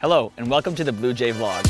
Hello, and welcome to the Blue Jay Vlog.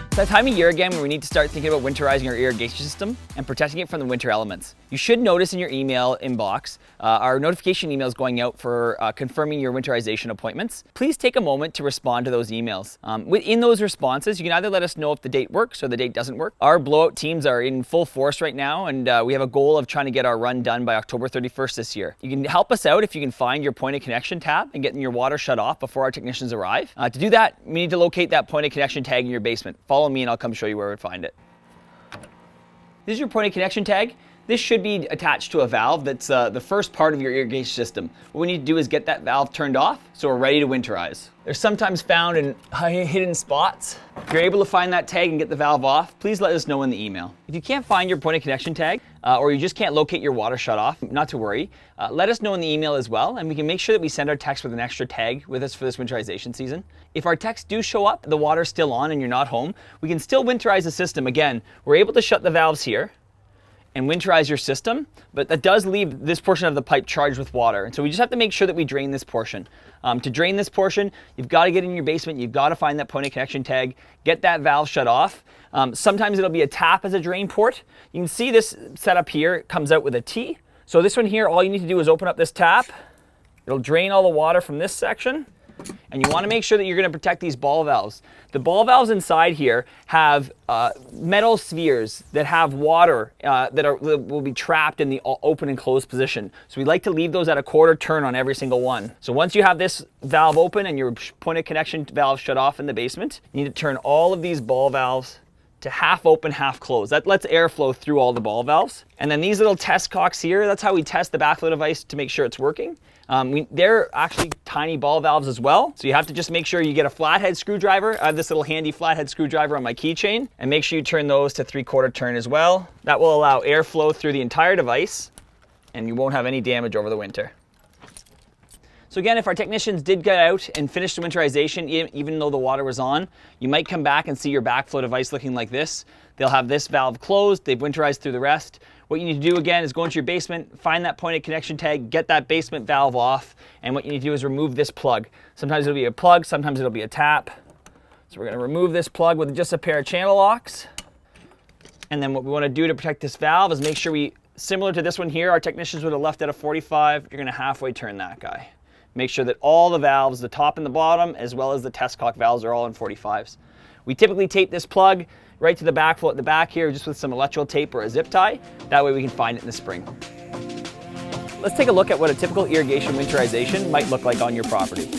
It's that time of year again where we need to start thinking about winterizing our irrigation system and protecting it from the winter elements. You should notice in your email inbox our notification emails going out for confirming your winterization appointments. Please take a moment to respond to those emails. In those responses, you can either let us know if the date works or the date doesn't work. Our blowout teams are in full force right now, and we have a goal of trying to get our run done by October 31st this year. You can help us out if you can find your point of connection tab and getting your water shut off before our technicians arrive. To do that, we need to locate that point of connection tag in your basement. Follow me and I'll come show you where we find it. This is your point of connection tag. This should be attached to a valve that's the first part of your irrigation system. What we need to do is get that valve turned off so we're ready to winterize. They're sometimes found in hidden spots. If you're able to find that tag and get the valve off, please let us know in the email. If you can't find your point of connection tag or you just can't locate your water shut off, not to worry. Let us know in the email as well, and we can make sure that we send our techs with an extra tag with us for this winterization season. If our techs do show up, the water's still on and you're not home, we can still winterize the system. Again, we're able to shut the valves here and winterize your system, but that does leave this portion of the pipe charged with water. And so we just have to make sure that we drain this portion. To drain this portion, you've got to get in your basement, you've got to find that point of connection tag, get that valve shut off. Sometimes it'll be a tap as a drain port. You can see this setup here, it comes out with a T. So this one here, all you need to do is open up this tap. It'll drain all the water from this section. And you want to make sure that you're going to protect these ball valves. The ball valves inside here have metal spheres that have water that will be trapped in the open and closed position. So we like to leave those at a quarter turn on every single one. So once you have this valve open and your point of connection valve shut off in the basement, you need to turn all of these ball valves to half open, half closed. That lets airflow through all the ball valves. And then these little test cocks here, that's how we test the backflow device to make sure it's working. They're actually tiny ball valves as well. So you have to just make sure you get a flathead screwdriver. I have this little handy flathead screwdriver on my keychain, and make sure you turn those to 3/4 turn as well. That will allow airflow through the entire device and you won't have any damage over the winter. So again, if our technicians did get out and finish the winterization, even though the water was on, you might come back and see your backflow device looking like this. They'll have this valve closed, they've winterized through the rest. What you need to do again is go into your basement, find that point of connection tag, get that basement valve off, and what you need to do is remove this plug. Sometimes it'll be a plug, sometimes it'll be a tap. So we're gonna remove this plug with just a pair of channel locks. And then what we wanna do to protect this valve is make sure similar to this one here, our technicians would have left at a 45, you're gonna halfway turn that guy. Make sure that all the valves, the top and the bottom, as well as the test cock valves are all in 45s. We typically tape this plug right to the backflow at the back here just with some electrical tape or a zip tie. That way we can find it in the spring. Let's take a look at what a typical irrigation winterization might look like on your property.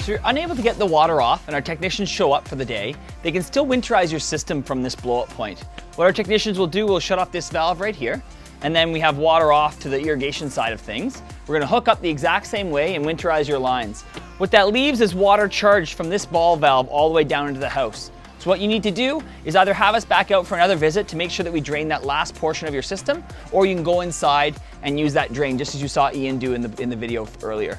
So you're unable to get the water off and our technicians show up for the day, they can still winterize your system from this blowout point. What our technicians will do, we'll shut off this valve right here, and then we have water off to the irrigation side of things. We're gonna hook up the exact same way and winterize your lines. What that leaves is water charged from this ball valve all the way down into the house. So what you need to do is either have us back out for another visit to make sure that we drain that last portion of your system, or you can go inside and use that drain just as you saw Ian do in the video earlier.